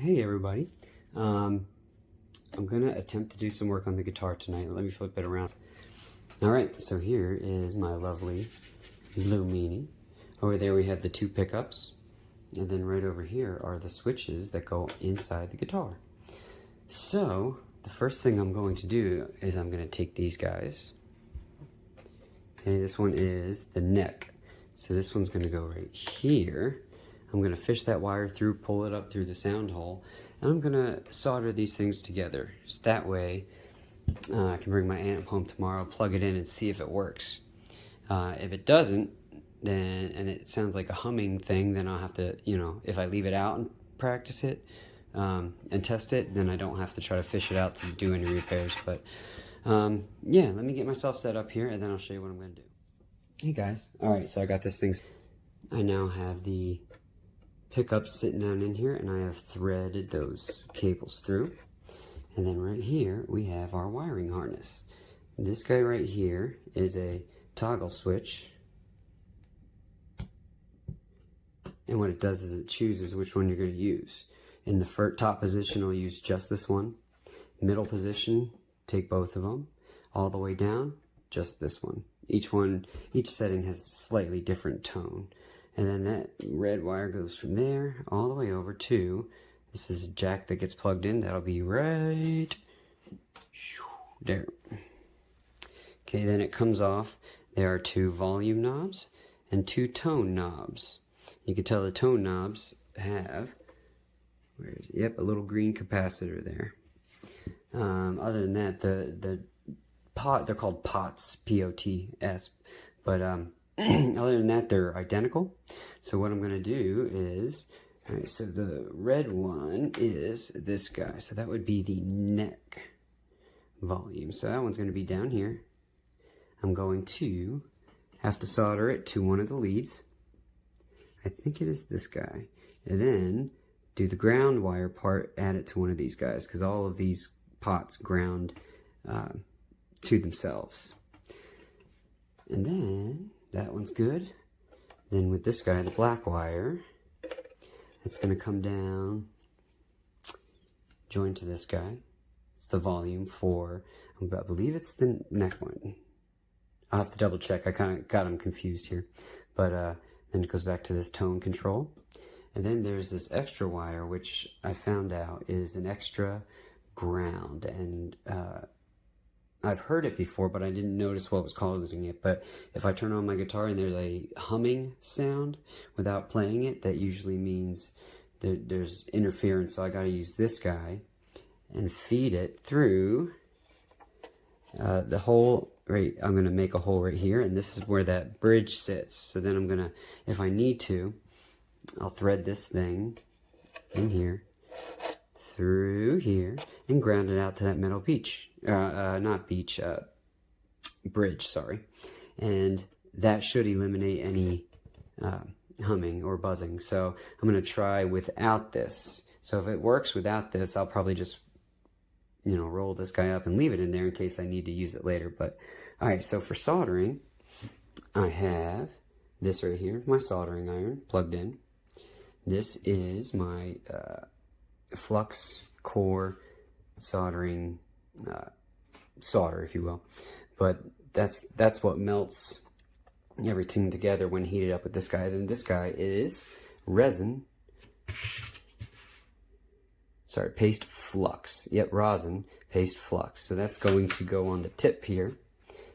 Hey everybody, I'm gonna attempt to do some work on the guitar tonight. Let me flip it around. Alright, so here is my lovely Blue Meanie. Over there we have the two pickups, and then right over here are the switches that go inside the guitar. So, the first thing I'm going to do is I'm gonna take these guys. Okay, this one is the neck. So this one's gonna go right here. I'm gonna fish that wire through, pull it up through the sound hole, and I'm gonna solder these things together. So that way, I can bring my amp home tomorrow, plug it in, and see if it works. If it doesn't, then, and it sounds like a humming thing, then I'll have to, if I leave it out and practice it, and test it, then I don't have to try to fish it out to do any repairs. But, yeah, let me get myself set up here, and then I'll show you what I'm gonna do. Hey guys, alright, so I got this thing. I now have the pickups sitting down in here, and I have threaded those cables through. And then right here we have our wiring harness. This guy right here is a toggle switch, and what it does is it chooses which one you're going to use. In the top position, I'll use just this one. Middle position, take both of them. All the way down, just this one. Each setting has a slightly different tone. And then that red wire goes from there all the way over to, this is a jack that gets plugged in. That'll be right there. Okay, then it comes off. There are two volume knobs and two tone knobs. You can tell the tone knobs have, where is it? Yep, a little green capacitor there. Other than that, the pot, they're called pots, P-O-T-S, but other than that, they're identical. So what I'm going to do is, all right, so the red one is this guy. So that would be the neck volume. So that one's going to be down here. I'm going to have to solder it to one of the leads. I think it is this guy. And then do the ground wire part, add it to one of these guys, because all of these pots ground to themselves. And then that one's good. Then with this guy, the black wire, it's going to come down, join to this guy. It's the volume for, I believe it's the neck one. I'll have to double check. I kind of got them confused here. But then it goes back to this tone control. And then there's this extra wire, which I found out is an extra ground. And I've heard it before, but I didn't notice what was causing it. But if I turn on my guitar and there's a humming sound without playing it, that usually means there's interference. So I got to use this guy and feed it through the hole. Right, I'm going to make a hole right here, and this is where that bridge sits. So then I'm going to, if I need to, I'll thread this thing in here, through here, and ground it out to that metal bridge, sorry. And that should eliminate any humming or buzzing. So I'm going to try without this. So if it works without this, I'll probably just, roll this guy up and leave it in there in case I need to use it later. But, alright, so for soldering, I have this right here, my soldering iron plugged in. This is my flux core soldering solder, if you will. But that's what melts everything together when heated up with this guy. Then this guy is resin, paste flux. Yep, rosin, paste flux. So that's going to go on the tip here,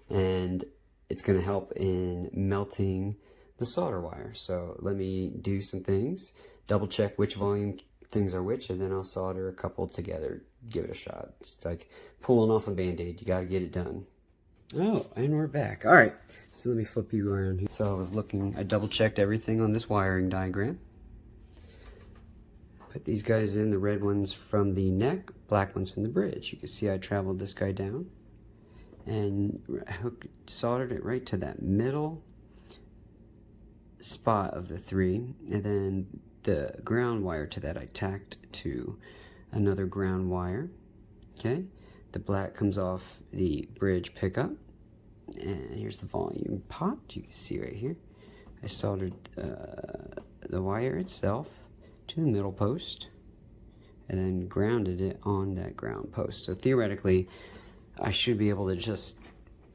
and it's going to help in melting the solder wire. So let me do some things, double check which volume things are which, and then I'll solder a couple together, give it a shot. It's like pulling off a band-aid. You got to get it done. Oh, and we're back. All right, so let me flip you around here. So I double checked everything on this wiring diagram. Put these guys in, the red ones from the neck, black ones from the bridge. You can see I traveled this guy down and soldered it right to that middle spot of the three, and then the ground wire to that I tacked to another ground wire. Okay, the black comes off the bridge pickup, and here's the volume pot. You can see right here I soldered the wire itself to the middle post, and then grounded it on that ground post. So theoretically, I should be able to just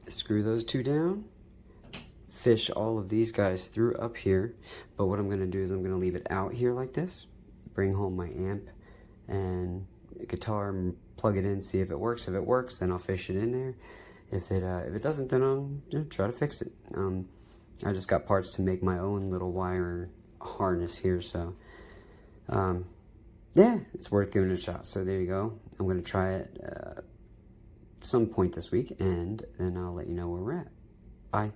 screw those two down, fish all of these guys through up here. But what I'm going to do is I'm going to leave it out here like this, bring home my amp and guitar and plug it in, see if it works. If it works, then I'll fish it in there. If it doesn't, then I'll try to fix it. I just got parts to make my own little wire harness here, so yeah, it's worth giving it a shot. So there you go. I'm going to try it some point this week, and then I'll let you know where we're at. Bye.